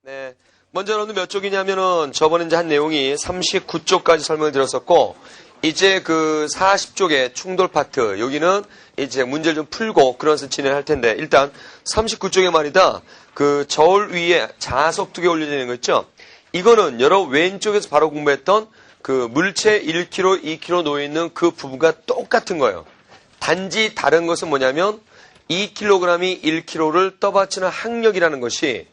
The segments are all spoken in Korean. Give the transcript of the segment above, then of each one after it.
네. 먼저 여러분들 몇 쪽이냐면은 저번에 이제 한 내용이 39쪽까지 설명을 드렸었고, 이제 그 40쪽의 충돌 파트, 여기는 이제 문제를 좀 풀고 그러면서 진행할 텐데, 일단 39쪽에 말이다, 그 저울 위에 자석 2개 올려져 있는 거 있죠? 이거는 여러 왼쪽에서 바로 공부했던 그 물체 1kg, 2kg 놓여있는 그 부분과 똑같은 거예요. 단지 다른 것은 뭐냐면 2kg이 1kg를 떠받치는 항력이라는 것이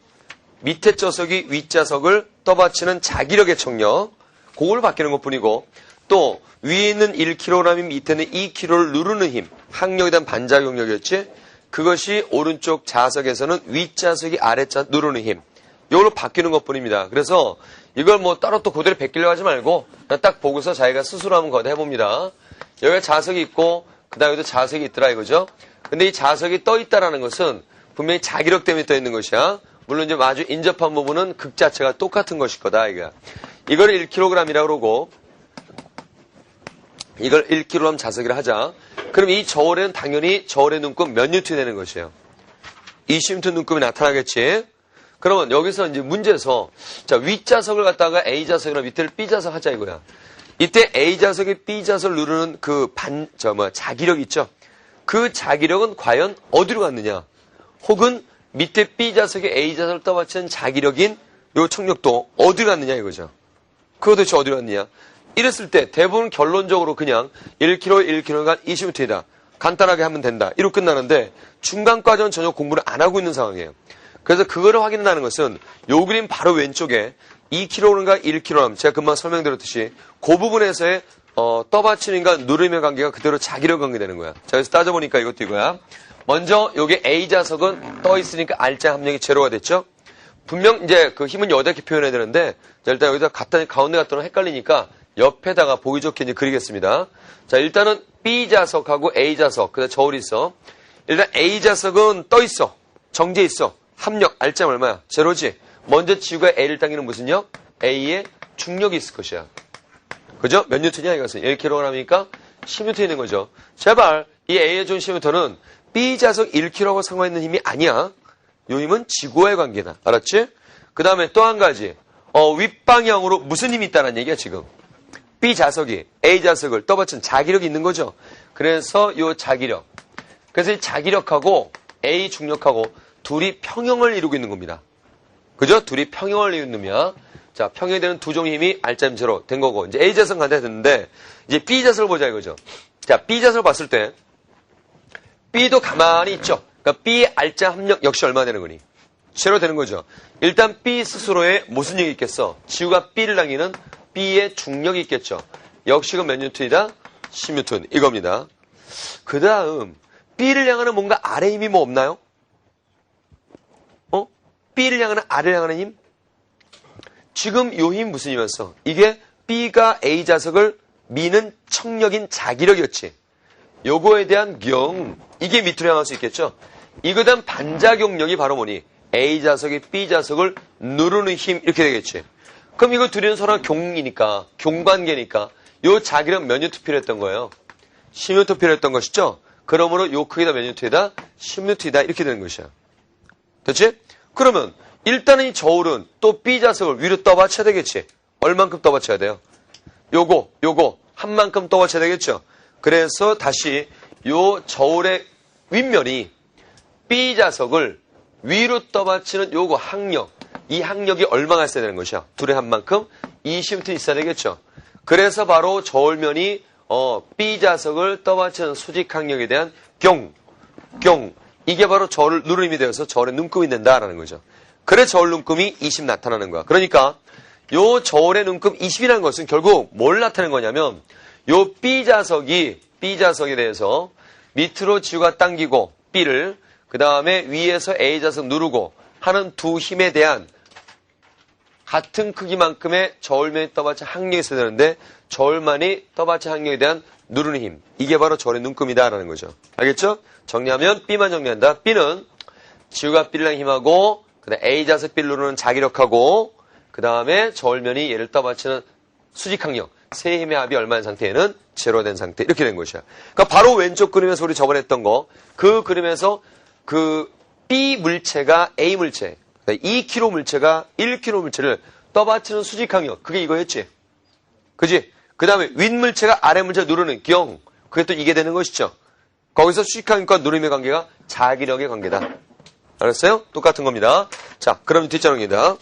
밑에 자석이 윗자석을 떠받치는 자기력의 청력, 그걸 바뀌는 것 뿐이고, 또 위에 있는 1kg이 밑에는 2kg를 누르는 힘, 항력에 대한 반작용력이었지, 그것이 오른쪽 자석에서는 윗자석이 아랫자석 누르는 힘, 이걸로 바뀌는 것 뿐입니다. 그래서 이걸 뭐 따로 또 그대로 베끼려고 하지 말고 그냥 딱 보고서 자기가 스스로 한번 거대 해봅니다. 여기가 자석이 있고 그 다음에도 자석이 있더라 이거죠. 근데 이 자석이 떠 있다라는 것은 분명히 자기력 때문에 떠 있는 것이야. 물론 이제 아주 인접한 부분은 극 자체가 똑같은 것일 거다 이거야. 이걸 1kg이라고 그러고 이걸 1kg 자석이라 하자. 그럼 이 저울에는 당연히 저울의 눈금 몇 뉴턴이 되는 것이에요. 20뉴턴 눈금이 나타나겠지. 그러면 여기서 이제 문제에서 자 윗자석을 갖다가 A자석이나 밑에를 B자석 하자 이거야. 이때 A자석이 B자석을 누르는 그 자기력 있죠? 그 자기력은 과연 어디로 갔느냐? 혹은 밑에 B자석이 A자석을 떠받치는 자기력인 요 청력도 어디로 갔느냐 이거죠. 그거 도대체 어디로 갔느냐? 이랬을 때 대부분 결론적으로 그냥 1kg, 1kg가 20m이다. 간단하게 하면 된다. 이로 끝나는데 중간 과정은 전혀 공부를 안 하고 있는 상황이에요. 그래서 그거를 확인한다는 것은 요 그림 바로 왼쪽에 2kg인가 1kg 제가 금방 설명드렸듯이 그 부분에서의 떠받치는가 누름의 관계가 그대로 자기력 관계되는 거야. 자, 여기서 따져보니까 이것도 이거야. 먼저 요게 A자석은 떠 있으니까 R자 합력이 제로가 됐죠. 분명 이제 그 힘은 여기다 이렇게 표현해야 되는데 자, 일단 여기다 가운데 갖다 놓으면 헷갈리니까 옆에다가 보기 좋게 이제 그리겠습니다. 자, 일단은 B자석하고 A자석 그다음 저울이 있어. 일단 A자석은 떠 있어. 정지해 있어. 합력 R자 얼마야? 제로지. 먼저 지구가 A를 당기는 무슨 력? A의 중력이 있을 것이야. 그죠? 몇 뉴턴이야 이것은? 1kg이니까 10뉴턴이 있는 거죠. 제발 이 A의 준 10뉴턴은 B자석 1kg하고 상관있는 힘이 아니야. 요 힘은 지구와의 관계다. 알았지? 그 다음에 또 한 가지. 윗방향으로 무슨 힘이 있다는 얘기야 지금. B자석이 A자석을 떠받친 자기력이 있는 거죠. 그래서 요 자기력. 그래서 이 자기력하고 A 중력하고 둘이 평형을 이루고 있는 겁니다. 그죠? 둘이 평형을 이루느냐. 자, 평형이 되는 두 종의 힘이 R자임 제로 된 거고. 이제 A자석 간다 했는데, 이제 B자석을 보자 이거죠. 자, B자석을 봤을 때, B도 가만히 있죠. 그러니까 B R자 합력 역시 얼마 되는 거니? 제로 되는 거죠. 일단 B 스스로에 무슨力이 있겠어? 지구가 B를 당기는 B의 중력이 있겠죠. 역시 그 몇 뉴턴이다? 10뉴턴. 이겁니다. 그 다음, B를 향하는 뭔가 아래 힘이 뭐 없나요? B를 향하는 R을 향하는 힘? 지금 요 힘 무슨 힘이었어? 이게 B가 A자석을 미는 청력인 자기력이었지. 요거에 대한 이게 밑으로 향할 수 있겠죠? 이거에 대한 반작용력이 바로 뭐니? A자석이 B자석을 누르는 힘 이렇게 되겠지. 그럼 이거 둘이는 서로 경이니까 경관계니까 요 자기력 몇 뉴턴 필요했던 거예요? 10뉴턴 필요했던 것이죠? 그러므로 요 크기가 몇 뉴턴이다? 10뉴턴이다 이렇게 되는 것이야. 됐지? 그러면 일단은 이 저울은 또 B자석을 위로 떠받쳐야 되겠지. 얼만큼 떠받쳐야 돼요? 요거 한 만큼 떠받쳐야 되겠죠. 그래서 다시 요 저울의 윗면이 B자석을 위로 떠받치는 요거 항력, 이 항력이 얼마가 있어야 되는 것이야? 둘의 한 만큼 20뉴턴 있어야 되겠죠. 그래서 바로 저울면이 B자석을 떠받치는 수직 항력에 대한 이게 바로 저울 누름이 되어서 저울의 눈금이 된다라는 거죠. 그래 저울 눈금이 20 나타나는 거야. 그러니까 요 저울의 눈금 20이라는 것은 결국 뭘 나타내는 거냐면 요 B자석에 대해서 밑으로 지구가 당기고 B를 그 다음에 위에서 A자석 누르고 하는 두 힘에 대한 같은 크기만큼의 저울면이 떠받친 항력이 있어야 되는데 저울만이 떠받친 항력에 대한 누르는 힘. 이게 바로 저울의 눈금이다라는 거죠. 알겠죠? 정리하면 B만 정리한다. B는 지구가 B를 향해 힘하고 그다음 A자석 B를 누르는 자기력하고 그 다음에 저울면이 얘를 떠받치는 수직항력. 세 힘의 합이 얼마인 상태에는 제로된 상태. 이렇게 된 것이야. 그러니까 바로 왼쪽 그림에서 우리 저번에 했던 거. 그 그림에서 그 B 물체가 A 물체. 2kg 물체가 1kg 물체를 떠받치는 수직 강력. 그게 이거였지. 그지? 그 다음에 윗물체가 아래물체 누르는 경. 그게 또 이게 되는 것이죠. 거기서 수직 강력과 누름의 관계가 자기력의 관계다. 알았어요? 똑같은 겁니다. 자, 그럼 뒷자롱입니다.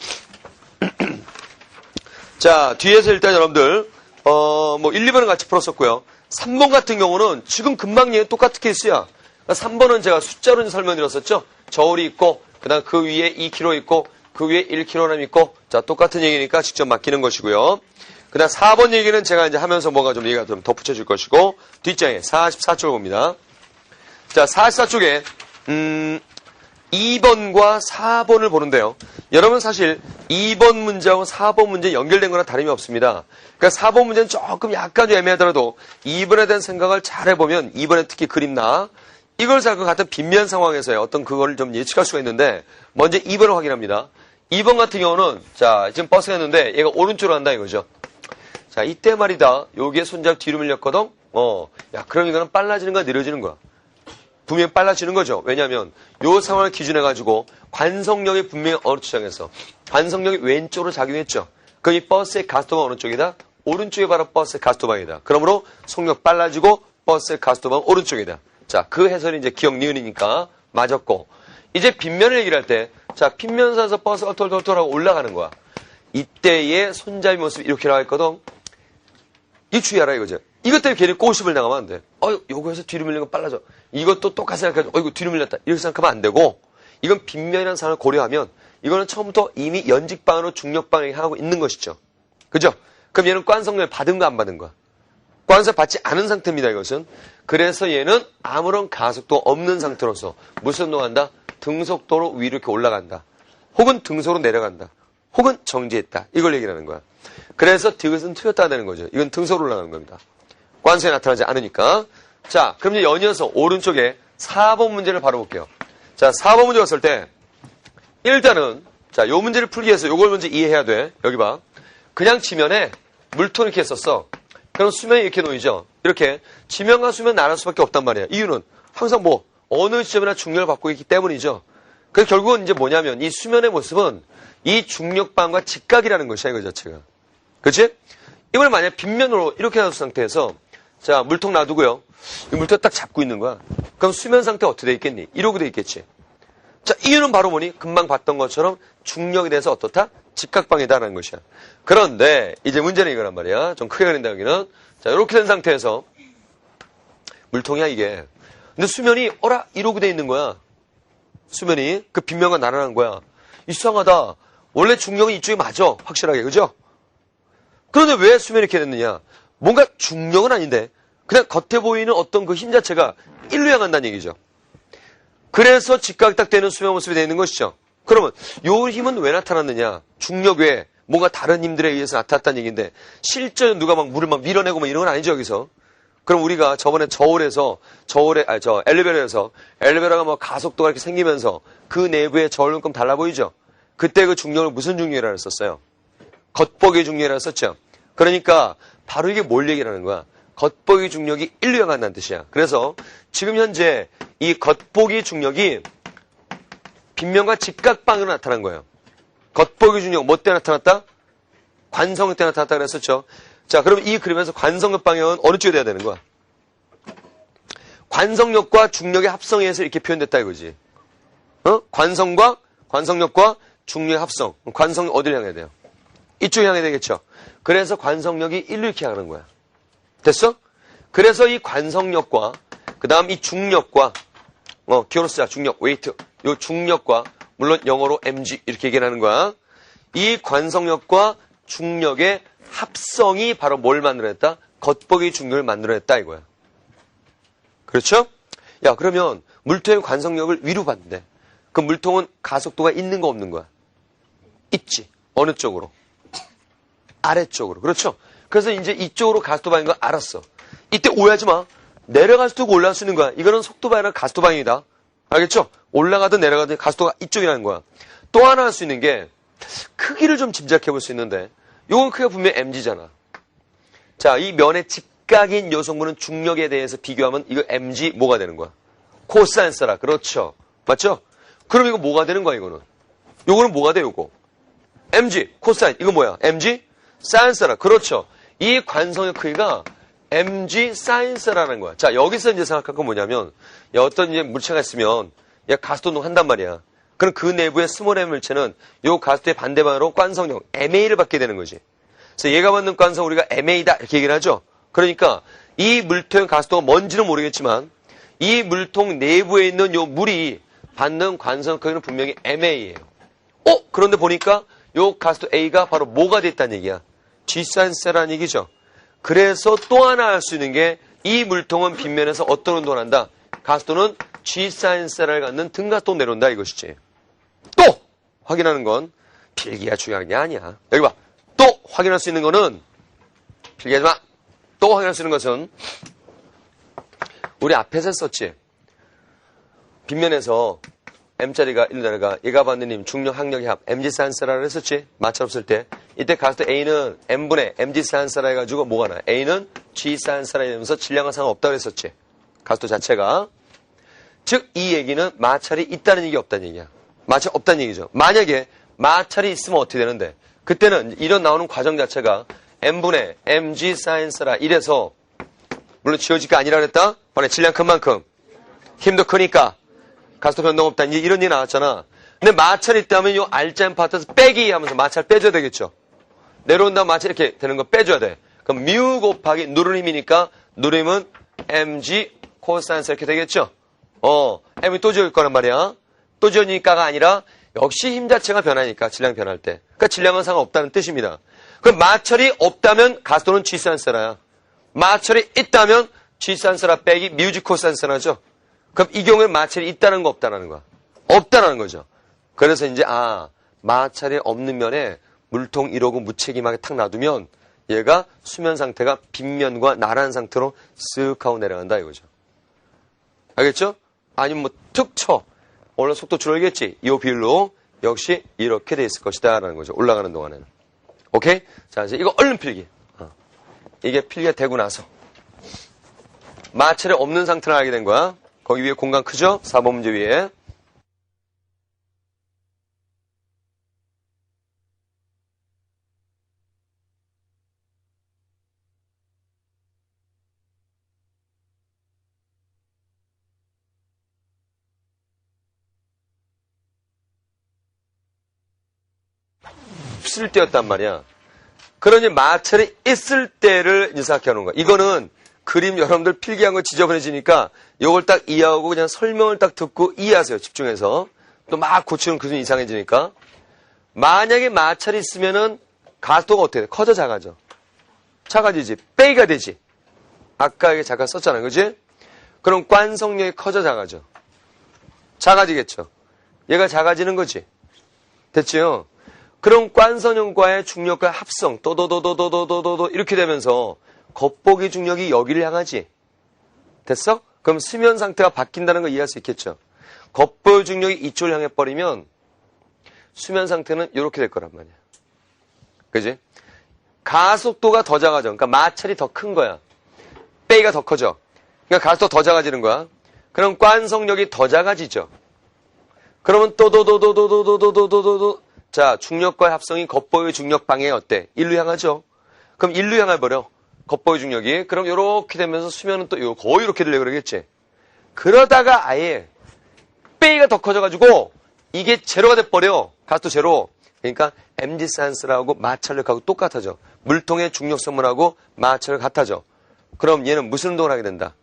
자, 뒤에서 일단 여러분들, 1, 2번은 같이 풀었었고요. 3번 같은 경우는 지금 금방 얘는 똑같은 케이스야. 3번은 제가 숫자로 설명드렸었죠. 저울이 있고, 그 다음 그 위에 2kg 있고, 그 위에 1kg 있고, 자, 똑같은 얘기니까 직접 맡기는 것이고요. 그 다음 4번 얘기는 제가 이제 하면서 뭔가 좀 얘기가 좀 덧붙여질 것이고, 뒷장에 44쪽을 봅니다. 자, 44쪽에, 2번과 4번을 보는데요. 여러분 사실 2번 문제하고 4번 문제 연결된 거나 다름이 없습니다. 그러니까 4번 문제는 조금 약간 좀 애매하더라도 2번에 대한 생각을 잘 해보면 2번에 특히 그림나 이걸 잘 것 같은 빗면 상황에서의 어떤 그거를 좀 예측할 수가 있는데 먼저 2번을 확인합니다. 2번 같은 경우는 자 지금 버스가 있는데 얘가 오른쪽으로 간다 이거죠. 자 이때 말이다. 여기에 손잡 뒤로 밀렸거든. 야 그럼 이거는 빨라지는 거야 느려지는 거야? 분명히 빨라지는 거죠. 왜냐하면 이 상황을 기준해가지고 관성력이 분명히 어느 쪽에서 관성력이 왼쪽으로 작용했죠. 그럼 이 버스의 가속도가 어느 쪽이다? 오른쪽이 바로 버스의 가속도방이다. 그러므로 속력 빨라지고 버스의 가속도방 오른쪽이다. 자, 그 해설이 이제 기억 니은이니까 맞았고 이제 빗면을 얘기를 할 때 자, 빗면선에서 버스가 털털털하고 올라가는 거야. 이때의 손잡이 모습이 이렇게 나와 있거든. 이 주의하라 이거죠. 이것 때문에 괜히 꼬십을 나가면 안 돼. 요거에서 뒤로 밀리는 거 빨라져. 이것도 똑같이 생각하죠. 이거 뒤로 밀렸다. 이렇게 생각하면 안 되고, 이건 빗면이라는 상황을 고려하면, 이거는 처음부터 이미 연직방으로 중력방향을 향하고 있는 것이죠. 그죠? 그럼 얘는 관성력을 받은 거 안 받은 거야? 관성 받지 않은 상태입니다, 이것은. 그래서 얘는 아무런 가속도 없는 상태로서 무슨 운동한다? 등속도로 위로 이렇게 올라간다. 혹은 등속으로 내려간다. 혹은 정지했다. 이걸 얘기하는 거야. 그래서 이것은 틀렸다 되는 거죠. 이건 등속으로 올라가는 겁니다. 관성이 나타나지 않으니까. 자, 그럼 이제 연이어서 오른쪽에 4번 문제를 바로 볼게요. 자, 4번 문제 왔을 때, 일단은, 자, 요 문제를 풀기 위해서 요걸 먼저 이해해야 돼. 여기 봐. 그냥 지면에 물통 이렇게 했었어. 그럼 수면이 이렇게 놓이죠. 이렇게. 지면과 수면 나눌 수밖에 없단 말이야. 이유는 항상 어느 지점이나 중력을 받고 있기 때문이죠. 그래서 결국은 이제 뭐냐면, 이 수면의 모습은 이 중력방과 직각이라는 것이야, 이거 자체가. 그치? 이번에 만약 빗면으로 이렇게 놔둔 상태에서, 자, 물통 놔두고요. 이 물통 딱 잡고 있는 거야. 그럼 수면 상태 어떻게 돼 있겠니? 이러고 돼 있겠지. 자, 이유는 바로 뭐니? 금방 봤던 것처럼 중력에 대해서 어떻다? 직각방이다라는 것이야. 그런데 이제 문제는 이거란 말이야. 좀 크게 그린다 여기는. 자, 이렇게 된 상태에서 물통이야 이게. 근데 수면이 이러고 돼 있는 거야. 수면이 그 빗면과 나란한 거야. 이상하다. 원래 중력은 이쪽이 맞아. 확실하게. 그죠? 그런데 왜 수면이 이렇게 됐느냐? 뭔가 중력은 아닌데 그냥 겉에 보이는 어떤 그 힘 자체가 일로 향한다는 얘기죠. 그래서 직각 딱 되는 수면 모습이 되어 있는 것이죠. 그러면 요 힘은 왜 나타났느냐? 중력 외에 뭔가 다른 힘들에 의해서 나타났다는 얘기인데 실제 누가 막 물을 막 밀어내고 막 이런 건 아니죠 여기서. 그럼 우리가 저번에 엘리베이터가 뭐 가속도가 이렇게 생기면서 그 내부에 저울만큼 달라 보이죠. 그때 그 중력을 무슨 중력이라고 했었어요? 겉보기 중력이라고 했었죠. 그러니까 바로 이게 뭘 얘기하는 거야? 겉보기 중력이 일로 향한다는 뜻이야. 그래서 지금 현재 이 겉보기 중력이 빗면과 직각방으로 나타난 거예요. 겉보기 중력 뭐 때 나타났다? 관성력 때 나타났다 그랬었죠. 자, 그럼 이 그림에서 관성력 방향은 어느 쪽에 돼야 되는 거야? 관성력과 중력의 합성에 의해서 이렇게 표현됐다 이거지. 관성력과 중력의 합성. 관성 어디를 향해야 돼요? 이쪽에 향해야 되겠죠. 그래서 관성력이 일로 이렇게 가는 거야. 됐어? 그래서 이 관성력과 그 다음 이 중력과 기어로 쓰자. 중력, 웨이트. 요 중력과 물론 영어로 mg 이렇게 얘기하는 거야. 이 관성력과 중력의 합성이 바로 뭘 만들어냈다? 겉보기 중력을 만들어냈다 이거야. 그렇죠? 야 그러면 물통의 관성력을 위로 받는데 그 물통은 가속도가 있는 거 없는 거야? 있지. 어느 쪽으로? 아래쪽으로. 그렇죠? 그래서 이제 이쪽으로 가속도 방인 거 알았어. 이때 오해하지 마. 내려갈 수도 있고 올라갈 수 있는 거야. 이거는 속도 방향이나 가속도 방향이다. 알겠죠? 올라가든 내려가든 가속도가 이쪽이라는 거야. 또 하나 할 수 있는 게 크기를 좀 짐작해 볼 수 있는데 이건 크기가 분명히 mg잖아. 자, 이 면의 직각인 요성분은 중력에 대해서 비교하면 이거 mg 뭐가 되는 거야? 코사인스라. 그렇죠. 맞죠? 그럼 이거 뭐가 되는 거야 이거는? 요거는 뭐가 돼, 요거? mg, 코사인. 이거 뭐야? mg, 사인세라. 그렇죠. 이 관성의 크기가 mg 사인세라는 거야. 자, 여기서 이제 생각할 건 뭐냐면, 어떤 이제 물체가 있으면, 얘 가스도동 한단 말이야. 그럼 그 내부의 스몰 m 물체는 요 가스도의 반대방으로 관성형, MA를 받게 되는 거지. 그래서 얘가 받는 관성 우리가 MA다. 이렇게 얘기를 하죠. 그러니까, 이 물통 가스도가 뭔지는 모르겠지만, 이 물통 내부에 있는 요 물이 받는 관성 크기는 분명히 MA예요. 그런데 보니까, 요 가스도 A가 바로 뭐가 됐다는 얘기야? G사인세라는 얘기죠. 그래서 또 하나 알 수 있는 게 이 물통은 빗면에서 어떤 운동을 한다? 가스도는 G사인세를 갖는 등가스도 내려온다 이것이지. 또 확인하는 건 필기가 중요한 게 아니야. 여기 봐. 또 확인할 수 있는 거는 필기하지 마. 또 확인할 수 있는 것은 우리 앞에서 썼지. 빗면에서 M자리가 1자리가 얘가 받는 힘 중력 항력의 합 mg사인세라고 했었지. 마찰 없을 때. 이때 가스도 A는 M분의 mg사인세라 해가지고 뭐가 나요? A는 G사인세라 이러면서 질량과 상관없다고 했었지. 가스도 자체가. 즉 이 얘기는 마찰이 있다는 얘기 없다는 얘기야. 마찰 없다는 얘기죠. 만약에 마찰이 있으면 어떻게 되는데? 그때는 이런 나오는 과정 자체가 M분의 mg사인세라 이래서 물론 지워질 게 아니라 그랬다. 반에 질량 큰 만큼 힘도 크니까 가스도 변동 없다. 이런 얘기 나왔잖아. 근데 마찰이 있다면 요 R자인 파트에서 빼기 하면서 마찰 빼줘야 되겠죠. 내려온다면 마찰 이렇게 되는 거 빼줘야 돼. 그럼 뮤 곱하기 누른 힘이니까 누른 힘은 mg 코사인스 이렇게 되겠죠. m이 또 지울 거란 말이야. 또 지우니까가 아니라 역시 힘 자체가 변하니까 질량 변할 때. 그러니까 질량은 상관없다는 뜻입니다. 그럼 마찰이 없다면 가스도는 G사인세라야. 마찰이 있다면 G사인세라 빼기 뮤지 코사인세라죠. 그럼 이 경우에 마찰이 있다는 거 없다는 거야. 없다는 거죠. 그래서 이제 마찰이 없는 면에 물통 1호구 무책임하게 탁 놔두면 얘가 수면 상태가 빗면과 나란 상태로 쓱 하고 내려간다 이거죠. 알겠죠? 아니면 뭐 툭 쳐. 오늘 속도 줄어들겠지. 이 비율로 역시 이렇게 돼 있을 것이다 라는 거죠. 올라가는 동안에는. 오케이? 자, 이제 이거 얼른 필기. 이게 필기가 되고 나서 마찰이 없는 상태를 알게 된 거야. 거기 위에 공간 크죠? 4번 문제 위에. 없을 때였단 말이야. 그러니 마찰이 있을 때를 이제 생각해 놓은 거야. 이거는 그림 여러분들 필기한 거 지저분해지니까 이걸 딱 이해하고 그냥 설명을 딱 듣고 이해하세요. 집중해서. 또 막 고치는 그림 이상해지니까. 만약에 마찰이 있으면은 가스도가 어떻게 돼? 커져 작아져? 작아지지. 빼기가 되지. 아까 이게 잠깐 썼잖아요. 그지? 그럼 관성력이 커져 작아져? 작아지겠죠. 얘가 작아지는 거지. 됐지요? 그럼 관성형과의 중력과의 합성 또도도도도도도도 이렇게 되면서 겉보기 중력이 여기를 향하지. 됐어? 그럼 수면 상태가 바뀐다는 걸 이해할 수 있겠죠. 겉보기 중력이 이쪽을 향해 버리면 수면 상태는 이렇게 될 거란 말이야. 그지? 가속도가 더 작아져. 그러니까 마찰이 더 큰 거야. 빼기가 더 커져. 그러니까 가속도가 더 작아지는 거야. 그럼 관성력이 더 작아지죠. 그러면 또도도도도도도도도도 자, 중력과의 합성이 겉보기 중력 방향이 어때? 일로 향하죠. 그럼 일로 향해버려. 겉보기 중력이. 그럼 이렇게 되면서 수면은 또 거의 이렇게 되려고 그러겠지. 그러다가 아예 빼기가 더 커져가지고 이게 제로가 돼버려. 가스도 제로. 그러니까 mg사인스라고 마찰력하고 똑같아져. 물통의 중력성분하고 마찰력 같아져. 그럼 얘는 무슨 운동을 하게 된다?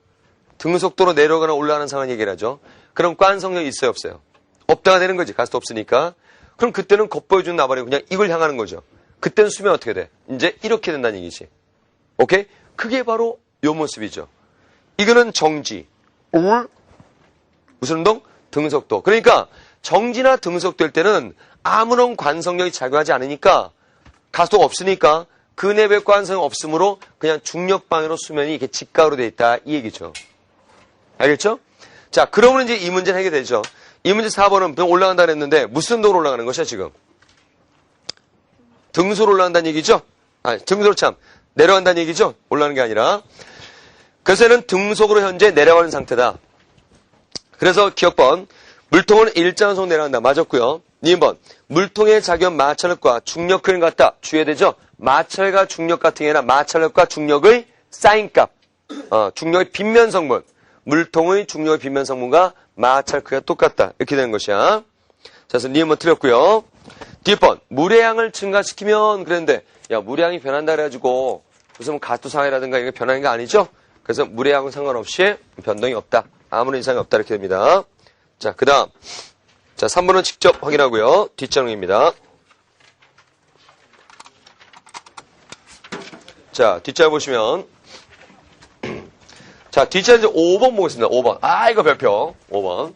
등속도로 내려가거나 올라가는 상황 얘기를 하죠. 그럼 관성력이 있어요 없어요? 없다가 되는 거지. 가스도 없으니까. 그럼 그때는 겉보여주는 나발이 그냥 이걸 향하는 거죠. 그때는 수면 어떻게 돼? 이제 이렇게 된다는 얘기지. 오케이? 그게 바로 요 모습이죠. 이거는 정지. 무슨 운동? 등속도. 그러니까 정지나 등속될 때는 아무런 관성력이 작용하지 않으니까 가속도가 없으니까 그 내부의 관성이 없으므로 그냥 중력 방향으로 수면이 이렇게 직각으로 돼 있다 이 얘기죠. 알겠죠? 자, 그러면 이제 이 문제는 해결되죠. 이 문제 4번은 올라간다 그랬는데 무슨 운동으로 올라가는 것이야 지금? 등소로 올라간다는 얘기죠? 아니, 등소로 참 내려간다는 얘기죠? 올라가는 게 아니라. 그래서 얘는 등속으로 현재 내려가는 상태다. 그래서 기억번 물통은 일정속 내려간다. 맞았고요. 니은번 물통의 작용 마찰력과 중력을 갖다 주어야 되죠. 마찰과 중력 같은 게 아니라 마찰력과 중력의 사인값, 중력의 빗면 성분, 물통의 중력의 빗면 성분과 마찰 크기가 똑같다. 이렇게 되는 것이야. 자, 그래서 니은번 틀렸고요. 뒷번 물의 양을 증가시키면 그랬는데 야 물의 양이 변한다 그래가지고 무슨 가토상이라든가 이게 변하는 게 아니죠. 그래서 물의 양은 상관없이 변동이 없다. 아무런 이상이 없다. 이렇게 됩니다. 자, 그 다음. 자, 3번은 직접 확인하고요. 뒷장입니다. 자, 뒷장 보시면. 자, 뒷장 이제 5번 보겠습니다. 5번. 아, 이거 별표. 5번.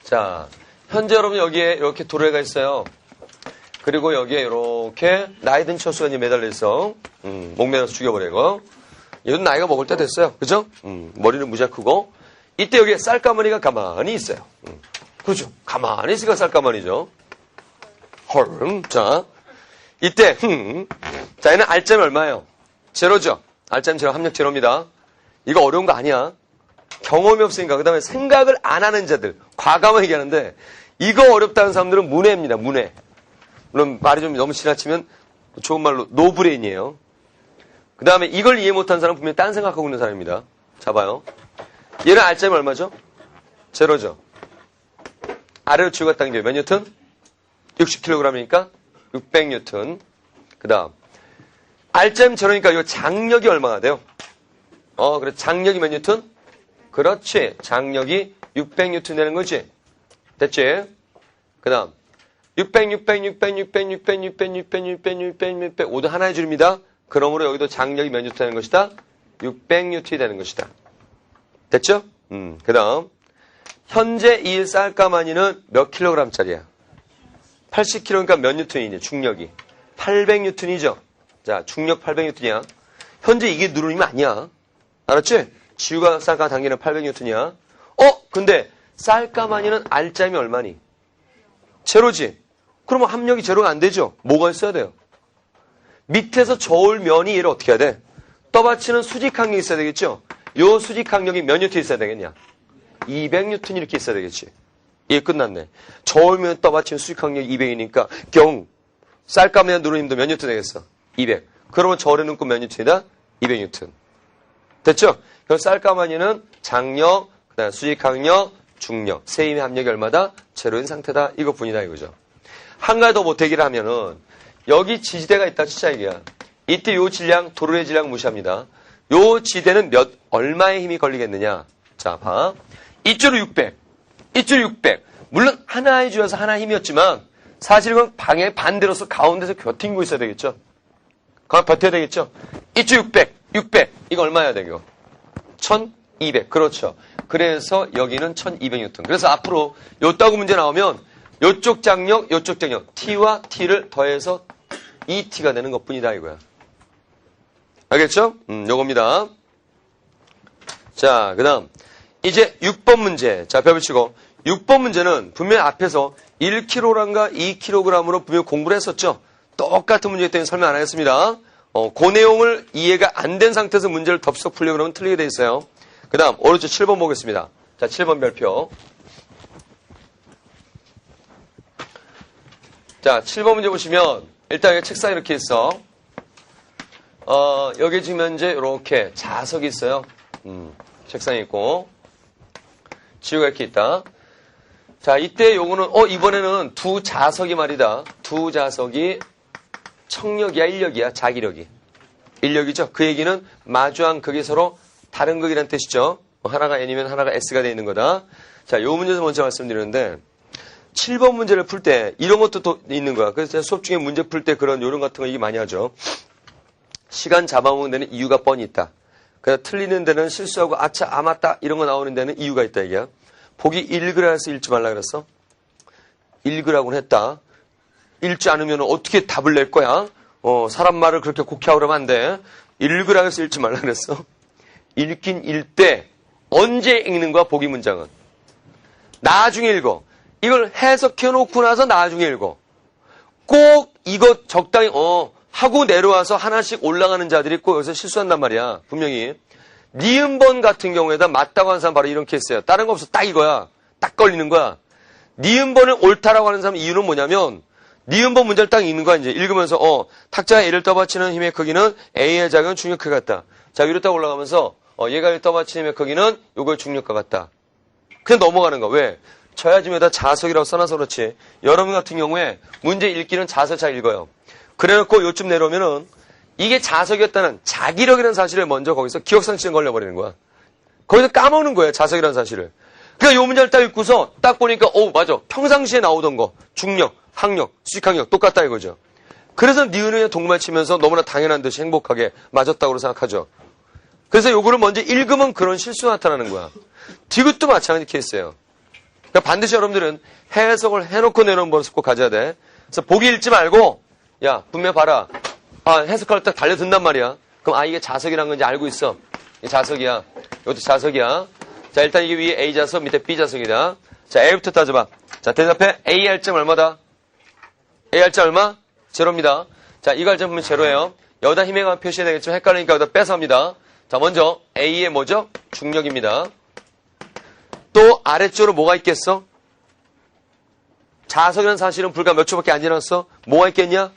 자, 현재 여러분 여기에 이렇게 도로가 있어요. 그리고 여기에 이렇게 나이 든 처수가 이제 매달려 있어. 목매어서 죽여버리고. 이건 나이가 먹을 때 됐어요. 그죠? 머리는 무지하게 크고. 이때 여기에 쌀가마니가 가만히 있어요. 그렇죠. 가만히 있으니까 쌀가마니죠. 헐. 자, 이때, 자, 얘는 알점이 얼마예요? 제로죠? 알점 제로, 합력 제로입니다. 이거 어려운 거 아니야. 경험이 없으니까. 그 다음에 생각을 안 하는 자들. 과감하게 얘기하는데, 이거 어렵다는 사람들은 문해입니다. 문해. 물론 말이 좀 너무 지나치면 좋은 말로 노브레인이에요. 그 다음에 이걸 이해 못한 사람은 분명히 딴 생각하고 있는 사람입니다. 잡아요. 얘는 알점이 얼마죠? 제로죠. 아래로 치우가 당겨요. 몇 뉴턴? 60kg이니까 600뉴턴. 그 다음 알점 제로니까 이 장력이 얼마나 돼요? 그래 장력이 몇 뉴턴? 그렇지. 장력이 600뉴턴 되는 거지. 됐지? 그 다음 600, 5도 하나의 줄입니다. 그러므로 여기도 장력이 몇 뉴턴 되는 것이다? 600뉴턴이 되는 것이다. 됐죠? 그 다음 현재 이 쌀가마니는 몇 킬로그램짜리야? 80kg니까 몇 뉴턴이냐? 중력이 800뉴턴이죠. 자, 중력 800뉴턴이야. 현재 이게 누르면 아니야. 알았지? 지우가 쌀가마 당기는 800뉴턴이야. 근데 쌀가마니는 알점이 얼마니? 제로지. 그러면 합력이 제로가 안 되죠. 뭐가 있어야 돼요? 밑에서 저을 면이 얘를 어떻게 해야 돼? 떠받치는 수직항력이 있어야 되겠죠? 요 수직항력이 몇 뉴턴 있어야 되겠냐? 200뉴턴 이렇게 있어야 되겠지. 이게 끝났네. 저울면 떠받치는 수직항력이 200이니까 쌀가마니 누르님도 몇 뉴턴 되겠어? 200. 그러면 저울의 눈금 몇 뉴턴이다? 200뉴턴. 됐죠? 그럼 쌀가마니는 장력, 그다음 수직항력, 중력, 세 힘의 합력이 얼마다? 제로인 상태다. 이것뿐이다 이거죠. 한 가지 더 못되기를 하면은 여기 지지대가 있다 치자 이게야. 이때 요 질량, 도로의 질량 무시합니다. 요 지대는 얼마의 힘이 걸리겠느냐? 자, 봐. 이줄은 600. 이줄 600. 물론 하나의 줄여서 하나의 힘이었지만 사실은 방향의 반대로서 가운데서 겨팅고 있어야 되겠죠? 그럼 버텨야 되겠죠? 이줄 600. 600. 이거 얼마야 돼, 이거? 1200. 그렇죠. 그래서 여기는 1200뉴턴. 그래서 앞으로 요따구 문제 나오면 요쪽 장력, 요쪽 장력. T와 T를 더해서 2T가 되는 것 뿐이다, 이거야. 알겠죠? 요겁니다. 자, 그 다음. 이제 6번 문제. 자, 벽을 치고. 6번 문제는 분명히 앞에서 1kg과 2kg으로 분명히 공부를 했었죠? 똑같은 문제이기 때문에 설명 안 하겠습니다. 그 내용을 이해가 안 된 상태에서 문제를 덥석 풀려고 그러면 틀리게 돼 있어요. 그 다음, 오른쪽 7번 보겠습니다. 자, 7번 별표. 자, 7번 문제 보시면, 일단 여기 책상에 이렇게 있어. 여기 지금 현재 이렇게 자석이 있어요. 책상에 있고. 지우가 이렇게 있다. 자, 이때 요거는, 이번에는 두 자석이 말이다. 두 자석이 청력이야, 인력이야, 자기력이. 인력이죠. 그 얘기는 마주한 극이 서로 다른 극이라는 뜻이죠. 하나가 N이면 하나가 S가 되어 있는 거다. 자, 요 문제에서 먼저 말씀드리는데, 7번 문제를 풀 때 이런 것도 또 있는 거야. 그래서 제가 수업 중에 문제 풀 때 그런 요령 같은 거 얘기 많이 하죠. 시간 잡아먹는 데는 이유가 뻔히 있다. 그래서 틀리는 데는 실수하고 아차, 아 맞다 이런 거 나오는 데는 이유가 있다 이게야. 보기 읽으라 해서 읽지 말라 그랬어. 읽으라고는 했다. 읽지 않으면 어떻게 답을 낼 거야? 사람 말을 그렇게 곡해하고 그러면 안 돼. 읽으라 해서 읽지 말라 그랬어. 읽긴 읽되 언제 읽는 거야 보기 문장은? 나중에 읽어. 이걸 해석해놓고 나서 나중에 읽어. 꼭 이거 적당히 하고 내려와서 하나씩 올라가는 자들이 꼭 여기서 실수한단 말이야. 분명히. 니은번 같은 경우에다 맞다고 하는 사람 바로 이런 케이스예요. 다른 거 없어. 딱 이거야. 딱 걸리는 거야. 니은번을 옳다라고 하는 사람 이유는 뭐냐면 니은번 문제를 딱 읽는 거야. 이제 읽으면서 탁자에 A를 떠받치는 힘의 크기는 A의 작은 중력 크기 같다. 자, 위로 딱 올라가면서 얘가 떠받치는 힘의 크기는 요거의 중력과 같다. 그냥 넘어가는 거야. 왜? 저야지에다 자석이라고 써놔서 그렇지. 여러분 같은 경우에 문제 읽기는 자석 잘 읽어요. 그래놓고 요쯤 내려오면은 이게 자석이었다는 자기력이라는 사실을 먼저 거기서 기억상실에 걸려버리는 거야. 거기서 까먹는 거예요. 자석이라는 사실을. 그러니까 요 문제를 딱 읽고서 딱 보니까 맞아. 평상시에 나오던 거 중력, 항력, 수직항력 똑같다 이거죠. 그래서 니은을 동말 치면서 너무나 당연한 듯이 행복하게 맞았다고 생각하죠. 그래서 요거를 먼저 읽으면 그런 실수가 나타나는 거야. 디귿도 마찬가지 케이스예요. 그러니까 반드시 여러분들은 해석을 해놓고 내놓은 버릇을 꼭 가져야 돼. 그래서 보기 읽지 말고 야 분명 봐라. 해석할 때 달려든단 말이야. 그럼 이게 자석이란 건지 알고 있어. 이게 자석이야. 이것도 자석이야. 자 일단 이게 위에 A 자석 밑에 B 자석이다. 자 A부터 따져봐. 자 대답해. A 할점 얼마다? A 할점 얼마? 제로입니다. 자 이거 할점 보면 제로예요. 여기다 힘의 감 표시해야 되겠지만 헷갈리니까 여기다 빼서 합니다. 자 먼저 A의 뭐죠? 중력입니다. 또 아래쪽으로 뭐가 있겠어? 자석이라는 사실은 불과 몇 초밖에 안 지났어. 뭐가 있겠냐?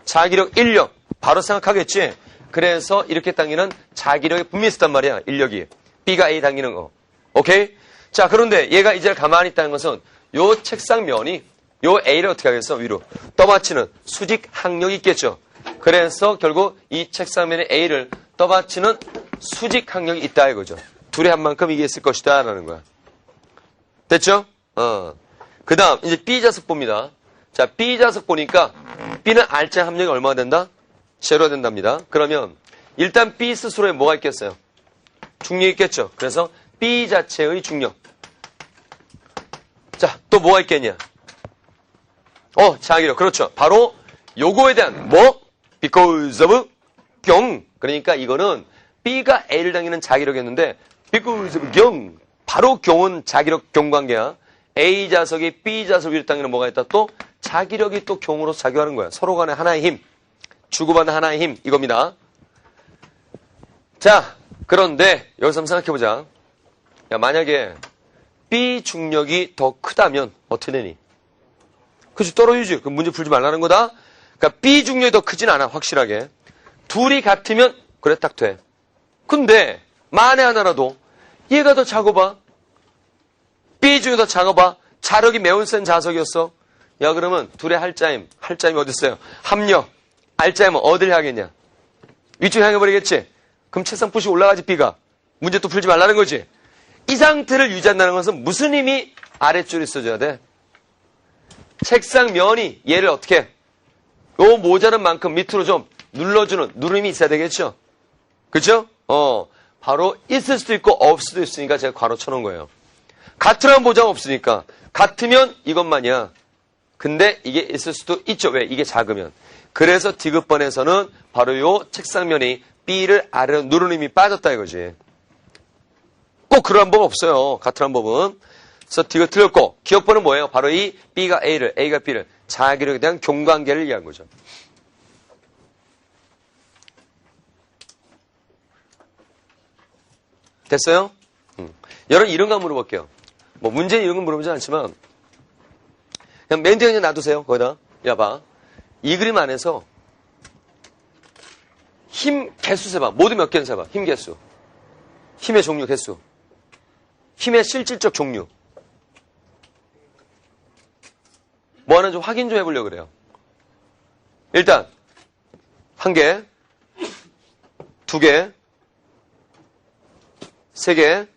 자기력, 인력. 바로 생각하겠지. 그래서 이렇게 당기는 자기력이 분명히 있었단 말이야. 인력이. B가 A 당기는 거. 오케이? 자 그런데 얘가 이 자리에 가만히 있다는 것은 요 책상면이 요 A를 어떻게 하겠어? 위로 떠받치는 수직 항력이 있겠죠. 그래서 결국 이 책상면의 A를 떠받치는 수직 항력이 있다 이거죠. 둘이 한 만큼 이게 있을 것이다 라는 거야. 됐죠? 그 다음 이제 B자석 봅니다. 자 B자석 보니까 B는 R자 합력이 얼마가 된다? 제로가 된답니다. 그러면 일단 B 스스로에 뭐가 있겠어요? 중력이 있겠죠. 그래서 B 자체의 중력. 자 또 뭐가 있겠냐? 자기력. 그렇죠. 바로 요거에 대한 because of 경. 그러니까 이거는 B가 A를 당기는 자기력이었는데 because of 경. 바로 경은 자기력 경관계야. A 자석이 B 자석 위를 당기는 뭐가 있다? 또 자기력이 또 경으로 작용하는 거야. 서로 간에 하나의 힘. 주고받는 하나의 힘. 이겁니다. 자, 그런데 여기서 한번 생각해보자. 야, 만약에 B 중력이 더 크다면 어떻게 되니? 그치, 떨어지지. 그럼 문제 풀지 말라는 거다. 그러니까 B 중력이 더 크진 않아, 확실하게. 둘이 같으면 그래 딱 돼. 근데 만에 하나라도 얘가 더 작아봐. B 중에 더 작아봐. 자력이 매우 센 자석이었어. 야 그러면 둘의 할자임 어디 있어요? 합력. R자임은 어딜 향했냐? 위쪽 향해버리겠지. 그럼 책상 부시 올라가지 B가. 문제 또 풀지 말라는 거지. 이 상태를 유지한다는 것은 무슨 힘이 아래쪽에 있어줘야 돼? 책상 면이 얘를 어떻게 해? 요 모자란 만큼 밑으로 좀 눌러주는 누름이 있어야 되겠죠? 그죠? 바로 있을 수도 있고 없을 수도 있으니까 제가 괄호 쳐놓은 거예요. 같으란 보장 없으니까. 같으면 이것만이야. 근데 이게 있을 수도 있죠. 왜? 이게 작으면. 그래서 디귿번에서는 바로 요 책상면이 B를 아래로 누르는 힘이 빠졌다 이거지. 꼭 그런 법 없어요. 같으란 법은. 그래서 디귿 틀렸고 기억번은 뭐예요? 바로 이 B가 A를, A가 B를 자기력에 대한 경관계를 이해한 거죠. 됐어요? 여러분 이런 거 물어볼게요. 뭐 문제는 이런 건 물어보지 않지만 그냥 맨 뒤에 그냥 놔두세요. 거기다. 야 봐. 이 그림 안에서 힘 개수 세봐. 모두 몇 개는 세봐. 힘 개수. 힘의 종류 개수. 힘의 실질적 종류. 뭐 하나 좀 확인 좀 해보려고 그래요. 일단 한 개, 두 개, 세 개,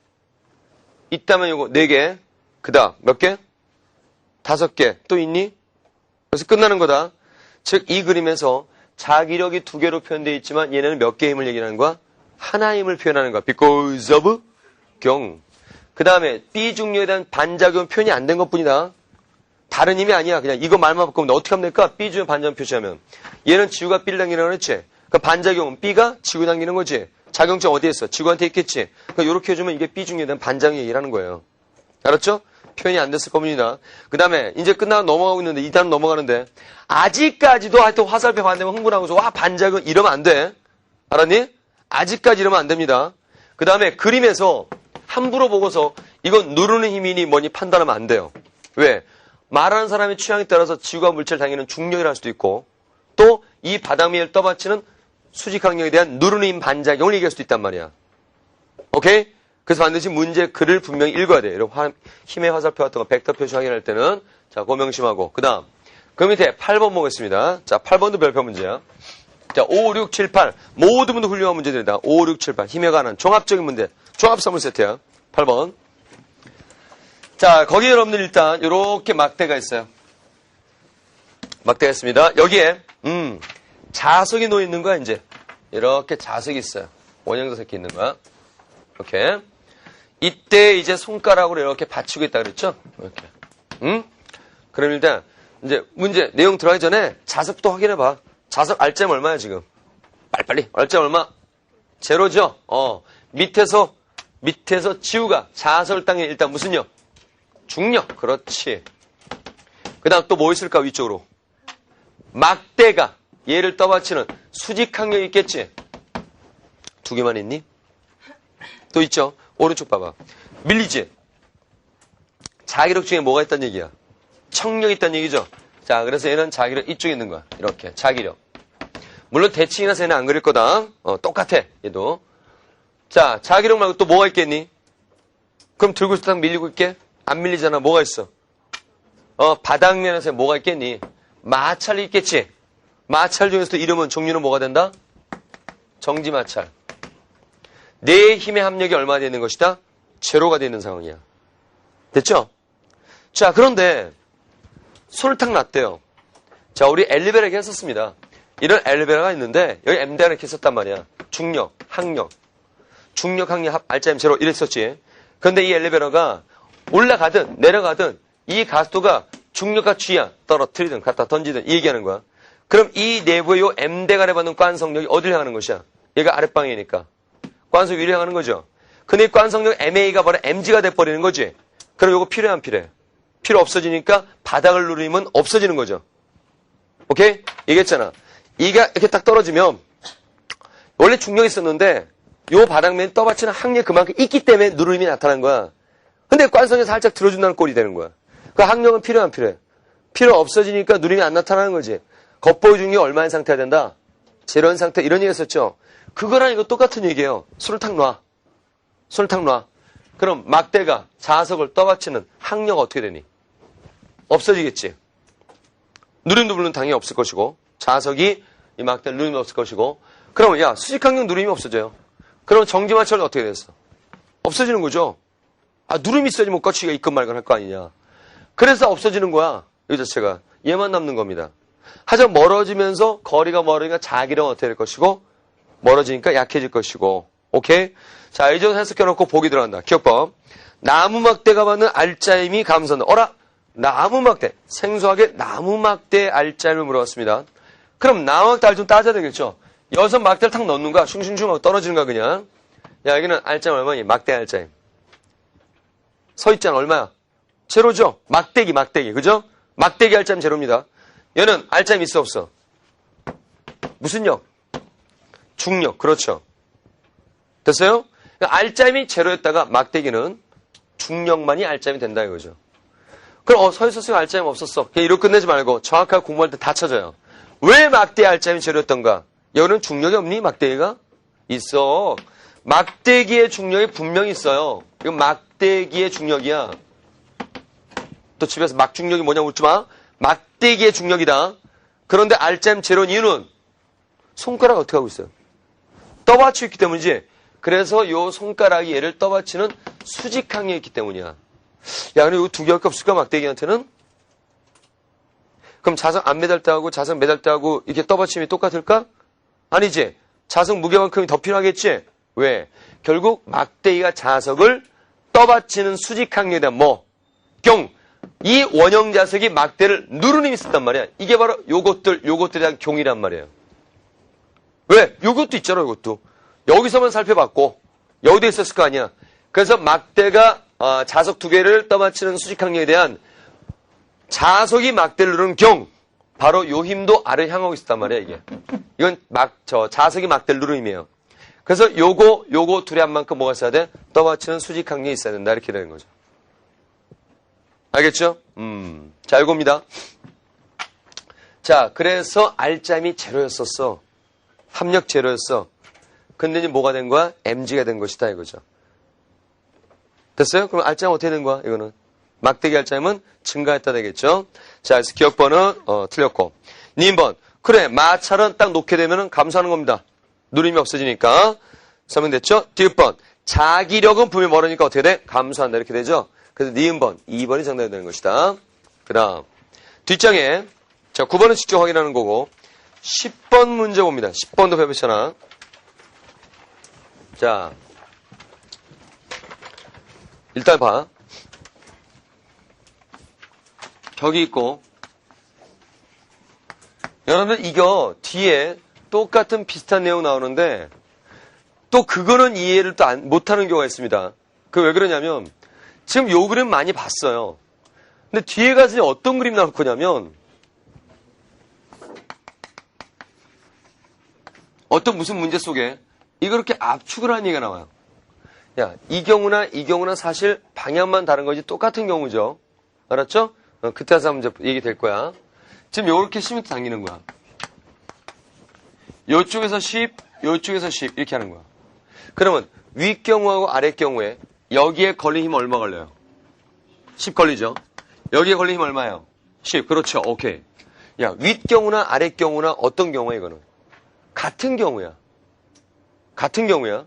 있다면 요거 네 개, 그 다음 몇 개? 다섯 개. 또 있니? 그래서 끝나는 거다. 즉 이 그림에서 자기력이 두 개로 표현되어 있지만 얘네는 몇 개의 힘을 얘기하는 거야? 하나의 힘을 표현하는 거야. because of 경. 그 다음에 B 중력에 대한 반작용 표현이 안 된 것뿐이다. 다른 힘이 아니야. 그냥 이거 말만 바꾸면 어떻게 하면 될까? B 중에 반작용 표시하면. 얘는 지구가 B를 당기는 거랬지. 그 반작용은 B가 지구 당기는 거지. 작용점 어디에 있어? 지구한테 있겠지. 그러니까 이렇게 해주면 이게 B 중력에 대한 반작용 얘기라는 거예요. 알았죠? 표현이 안 됐을 겁니다. 그 다음에 이제 끝나고 넘어가고 있는데 이 단어 넘어가는데 아직까지도 하여튼 화살표 반대면 흥분하고서 와 반작용 이러면 안 돼. 알았니? 아직까지 이러면 안 됩니다. 그 다음에 그림에서 함부로 보고서 이건 누르는 힘이니 뭐니 판단하면 안 돼요. 왜? 말하는 사람의 취향에 따라서 지구와 물체를 당기는 중력이랄 수도 있고 또 이 바닥 위를 떠받치는 수직 항력에 대한 누르는 힘 반작용을 얘기할 수도 있단 말이야. 오케이? 그래서 반드시 문제 글을 분명히 읽어야 돼요. 이런 힘의 화살표 같은 거 벡터 표시 확인할 때는 자, 그거 명심하고 그 다음 그 밑에 8번 보겠습니다. 자, 8번도 별표 문제야. 자, 5, 6, 7, 8 모두 훌륭한 문제들이다. 5, 6, 7, 8 힘에 관한 종합적인 문제 종합 선물 세트야. 8번. 자, 거기에 여러분들 일단 이렇게 막대가 있어요. 막대가 있습니다. 여기에 자석이 놓여 있는 거야. 이제 이렇게 자석이 있어요. 원형자석이 있는 거야. 이렇게 이때 이제 손가락으로 이렇게 받치고 있다 그랬죠? 이렇게. 그럼 일단 이제 문제 내용 들어가기 전에 자석도 확인해 봐. 자석 알짜임 얼마야 지금? 빨리빨리. 알짜임 얼마? 제로죠? 밑에서 지우가 자석을 당긴 일단 무슨요? 중력. 그렇지. 그 다음 또 뭐 있을까 위쪽으로? 막대가 얘를 떠받치는 수직항력이 있겠지? 두 개만 있니? 또 있죠? 오른쪽 봐봐. 밀리지? 자기력 중에 뭐가 있단 얘기야? 청력이 있단 얘기죠? 자, 그래서 얘는 자기력 이쪽에 있는 거야. 이렇게. 자기력. 물론 대칭이라서 얘는 안 그릴 거다. 똑같아. 얘도. 자, 자기력 말고 또 뭐가 있겠니? 그럼 들고 있을 때 밀리고 있게? 안 밀리잖아. 뭐가 있어? 바닥면에서 뭐가 있겠니? 마찰이 있겠지? 마찰 중에서도 이름은 종류는 뭐가 된다? 정지마찰. 내 힘의 합력이 얼마나 되는 것이다? 제로가 되는 상황이야. 됐죠? 자, 그런데 손을 탁 놨대요. 자, 우리 엘리베이터 이렇게 했었습니다. 이런 엘리베이터가 있는데 여기 M대가 이렇게 있었단 말이야. 중력, 항력. 중력, 항력, 합, 알짜임 제로 이랬었지. 그런데 이 엘리베이터가 올라가든 내려가든 이 가속도가 중력과 G야. 떨어뜨리든 갖다 던지든 이 얘기하는 거야. 그럼 이 내부의 요 M대간에 받는 관성력이 어디를 향하는 것이야? 얘가 아랫방이니까. 관성 위로 향하는 거죠. 근데 이 관성력 MA가 바로 MG가 돼버리는 거지. 그럼 요거 필요해 안 필요해? 필요 없어지니까 바닥을 누르면 없어지는 거죠. 오케이? 얘기했잖아. 이가 이렇게 딱 떨어지면 원래 중력이 있었는데 요 바닥면에 떠받치는 항력이 그만큼 있기 때문에 누름이 나타난 거야. 근데 관성이 살짝 들어준다는 꼴이 되는 거야. 그 항력은 필요해 안 필요해? 필요 없어지니까 누름이 안 나타나는 거지. 겉보기 중력이 얼마인 상태가 된다? 제로인 상태 이런 얘기 했었죠. 그거랑 이거 똑같은 얘기예요. 손을 탁 놔. 손을 탁 놔. 그럼 막대가 자석을 떠받치는 항력 어떻게 되니? 없어지겠지. 누림도 물론 당연히 없을 것이고 자석이 이 막대를 누림이 없을 것이고 그러면 야 수직항력 누림이 없어져요. 그럼 정지마찰은 어떻게 됐어? 없어지는 거죠. 아 누름이 있어야지 뭐 거치기가 있건 말건 할 거 아니냐. 그래서 없어지는 거야. 이 자체가. 얘만 남는 겁니다. 하지만 멀어지면서 거리가 멀으니까 자기력은 어떻게 될 것이고 멀어지니까 약해질 것이고. 오케이? 자, 이 정도 해석해놓고 보기 들어간다. 기억법. 나무막대가 받는 알짜임이 감소한다. 어라? 나무막대. 생소하게 나무막대 알짜임을 물어봤습니다. 그럼 나무막대 알 좀 따져야 되겠죠? 여기서 막대를 탁 넣는 거야. 슝슝슝 하고 떨어지는 거야 그냥. 야, 여기는 알짜임 얼마니? 막대 알짜임. 서 있잖아. 얼마야? 제로죠? 막대기. 그죠? 막대기 알짜임 제로입니다. 얘는 알짜임 있어 없어? 무슨 력? 중력. 그렇죠. 됐어요? 알짜임이 제로였다가 막대기는 중력만이 알짜임이 된다 이거죠. 그럼 서 있었으면 알짜임 없었어. 그냥 이렇게 끝내지 말고 정확하게 공부할 때 다 찾아요. 왜 막대 알짜임이 제로였던가? 여기는 중력이 없니? 막대기가? 있어. 막대기의 중력이 분명히 있어요. 이건 막대기의 중력이야. 또 집에서 막중력이 뭐냐고 묻지 마. 막대기의 중력이다. 그런데 알짜임 제로인 이유는 손가락 어떻게 하고 있어요? 떠받치고 있기 때문이지. 그래서 요 손가락이 얘를 떠받치는 수직항력이 있기 때문이야. 야, 근데 이거 두 개밖에 없을까? 막대기한테는? 그럼 자석 안 매달 때하고 자석 매달 때하고 이렇게 떠받침이 똑같을까? 아니지. 자석 무게만큼이 더 필요하겠지? 왜? 결국 막대기가 자석을 떠받치는 수직항력에 대한 이 원형 자석이 막대를 누르는 힘이 있었단 말이야. 이게 바로 요것들에 대한 경이란 말이에요. 왜? 요것도 있잖아, 요것도. 여기서만 살펴봤고, 여기도 있었을 거 아니야. 그래서 막대가, 자석 두 개를 떠받치는 수직항력에 대한 자석이 막대를 누르는 바로 요 힘도 아래를 향하고 있었단 말이야, 이게. 이건 자석이 막대를 누르는 힘이에요. 그래서 요거 둘이 한 만큼 뭐가 있어야 돼? 떠받치는 수직 항력이 있어야 된다. 이렇게 되는 거죠. 알겠죠? 자, 이겁니다. 자, 그래서 R짬이 제로였었어. 합력 제로였어. 근데 이제 뭐가 된 거야? mg가 된 것이다, 이거죠. 됐어요? 그럼 R짬 어떻게 된 거야, 이거는? 막대기 R짬은 증가했다 되겠죠? 자, 그래서 기억번은, 틀렸고. 님번. 그래, 마찰은 딱 놓게 되면은 감소하는 겁니다. 누림이 없어지니까. 설명됐죠? 디귿번. 자기력은 분명히 멀으니까 어떻게 돼? 감소한다. 이렇게 되죠? 그래서 니은번. 2번이 정답이 되는 것이다. 그 다음. 뒷장에. 자, 9번은 직접 확인하는 거고. 10번 문제 봅니다. 10번도 배우시잖아. 자. 일단 봐. 벽이 있고. 여러분들 이거 뒤에 똑같은 비슷한 내용 나오는데 또 그거는 이해를 또 못하는 경우가 있습니다. 그 왜 그러냐면 지금 요 그림 많이 봤어요. 근데 뒤에 가서 어떤 그림 나올 거냐면 어떤 무슨 문제 속에 이거 이렇게 압축을 하는 얘기가 나와요. 야, 이 경우나 사실 방향만 다른 거지 똑같은 경우죠. 알았죠? 그때 가서 문제 얘기 될 거야. 지금 요렇게 시멘트 당기는 거야. 요쪽에서 10, 요쪽에서 10 이렇게 하는 거야. 그러면 윗경우하고 아랫경우에 여기에 걸린 힘 얼마 걸려요? 10 걸리죠? 여기에 걸린 힘 얼마예요? 10. 그렇죠. 오케이. 야, 윗경우나 아랫경우나 어떤 경우야 이거는? 같은 경우야. 같은 경우야.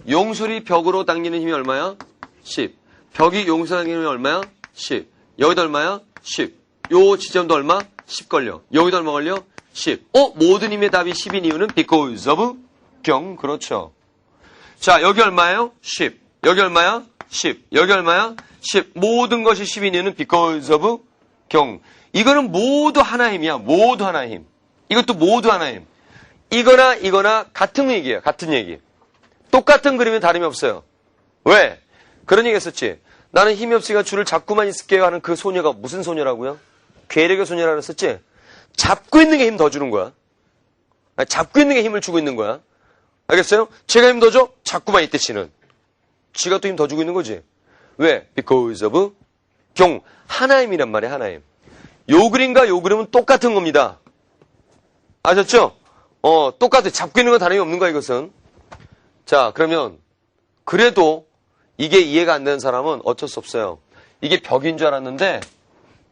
용솔이 벽으로 당기는 힘이 얼마야? 10. 벽이 용솔 당기는 힘이 얼마야? 10. 여기도 얼마야? 10. 요 지점도 얼마? 10 걸려. 여기도 얼마 걸려? 10. 모든 힘의 답이 10인 이유는 because of 경. 그렇죠. 자, 여기 얼마예요? 10. 여기 얼마야? 10. 여기 얼마야? 10. 모든 것이 10인 이유는 because of 경. 이거는 모두 하나의 힘이야. 모두 하나의 힘. 이것도 모두 하나의 힘. 이거나 같은 얘기예요. 같은 얘기. 똑같은 그림은 다름이 없어요. 왜? 그런 얘기 했었지. 나는 힘이 없으니까 줄을 잡고만 있을게요 하는 그 소녀가 무슨 소녀라고요? 괴력의 소녀라고 했었지? 잡고 있는 게 힘 더 주는 거야. 잡고 있는 게 힘을 주고 있는 거야. 알겠어요? 제가 힘 더 줘? 잡고만 있대, 지는. 지가 또 힘 더 주고 있는 거지. 왜? Because of 경. 하나의 힘이란 말이야, 하나의 힘. 요 그림과 요 그림은 똑같은 겁니다. 아셨죠? 똑같아. 잡고 있는 건 다름이 없는 거야, 이것은. 자, 그러면, 그래도 이게 이해가 안 되는 사람은 어쩔 수 없어요. 이게 벽인 줄 알았는데,